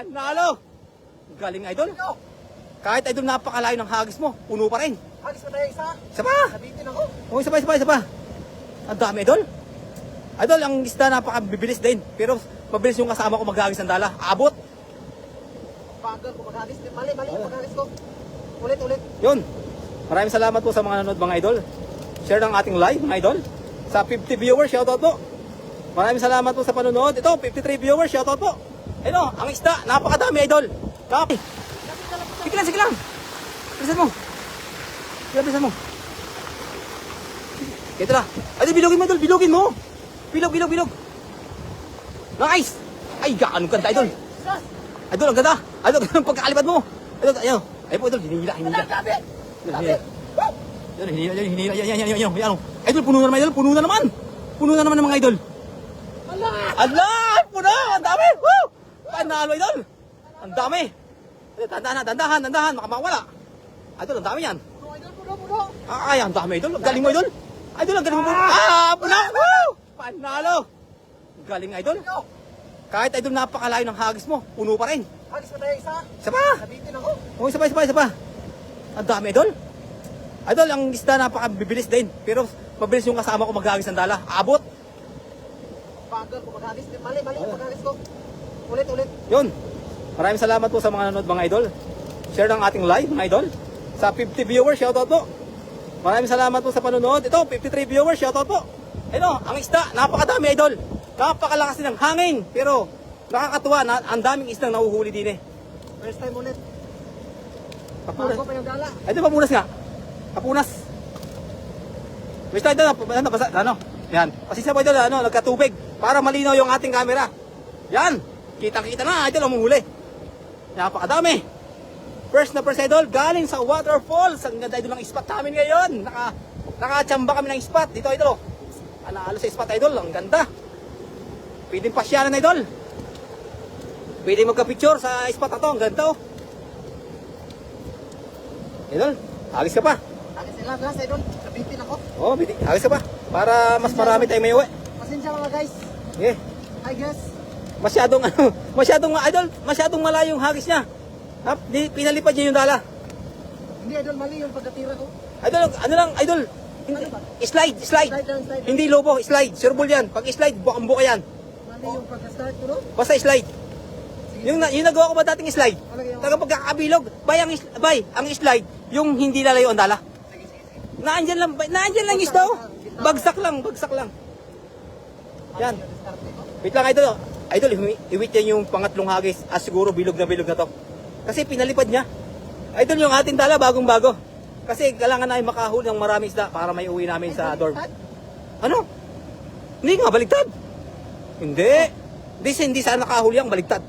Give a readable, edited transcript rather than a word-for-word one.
Panalo! Galing, idol. Kahit idol napakalayo ng hagis mo, puno pa rin. Hagis pa tayo isa. Isa pa! Nabitin ako. O, isa pa. Ang dami, idol. Idol, ang isda napakabibilis din. Pero mabilis yung kasama ko maghagis ng dala. Abot. Bagal ko maghagis. Mali yung maghagis ko. Ulit. Yun. Maraming salamat po sa mga nanonood, mga idol. Share ng ating live, mga idol. Sa 50 viewers, shoutout po. Maraming salamat po sa panonood. Ito, 53 viewers, shoutout po. Ayun, ang isda, napakadami, idol. Sige lang. Bilisan mo. Bilisan mo. Ito na. Ay, bilogin mo, idol. Bilogin mo. Bilog. Nice. Ay, gaano ganda, idol. Idol, ang ganda. Idol, ang pagkakalipad mo. Idol, ayun. Ayun po, idol. Hinila. Yan. Idol, puno na naman, idol. Puno na naman ng mga idol. Ala, puno. Ang dami. Woo! Panalo, idol. Ang dami. Dandahan. Makamawala. Idol, ang dami yan. Puno. Ay, ang dami, idol. Galing mo, idol. Idol, ang galing mo. Puno. Woo! Panalo. Galing, idol. Kahit idol napakalayo ng hagis mo, puno pa rin. Hagis pa tayo isa. Isa pa! Nabitin ako. O, isa pa. Ang dami, idol. Idol, ang isda napakabibilis din. Pero mabilis yung kasama ko maghagis ng dala. Abot. Bagal ko maghagis. Mali yung maghagis ko. Ulit. Yun. Maraming salamat po sa mga nanonood, mga idol. Share ng ating live, mga idol. Sa 50 viewers, shoutout po. Maraming salamat po sa panonood. Ito, 53 viewers, shoutout po. Ayun, ang isda, napakadami, idol. Napakalakas din ng hangin. Pero nakakatuwa na ang daming isdang nahuhuli din eh. First time ulit. Papunas. Bago pa yung gala. Ito, papunas nga. Papunas. Wish tayo doon, ano? Yan. Pasisa po idol, nagkatubig. Para malinaw yung ating camera. Yan. Kitang-kita na, idol, umuhuli. Napakadami. First idol, galing sa waterfalls. Ang ganda idol ng spot namin ngayon. Nakachamba kami ng spot. Dito, idol. Panalo sa spot, idol. Ang ganda. Pwedeng pasyalan, idol. Pwede magka-picture sa spot na to. Ang ganda, oh. Idol, agis ka pa. Hagis nila, guys, idol. Nabitin ako. Oh, agis ka pa. Para mas marami tayong may uwi. Pasensya mga guys. Okay. I guess. Masyadong malayong hagis niya. Pinalipad niya yung dala. Hindi, idol, mali yung pagkatira ko. Idol. Slide. Slide. Hindi lobo, slide. Sureball yan. Pag slide, bukang-buka yan. Mali yung pagka-start ko, no? Basta slide. Yung nagawa ko ba dating slide? Talaga yung... Taga pagkakabilog. Ang slide, yung hindi lalayo ang dala. Sige. Naandyan lang yung isda, oh. Bagsak lang. Yan. Wait lang, idol. Idol, iwit yan yung pangatlong hagis. Siguro bilog na to. Kasi pinalipad niya. Idol, yung ating dala, bagong-bago. Kasi kailangan namin makahuli ng maraming isda para may uwi namin sa dorm. Ano? Hindi nga, baligtad. Hindi sana nakahuli ang baligtad.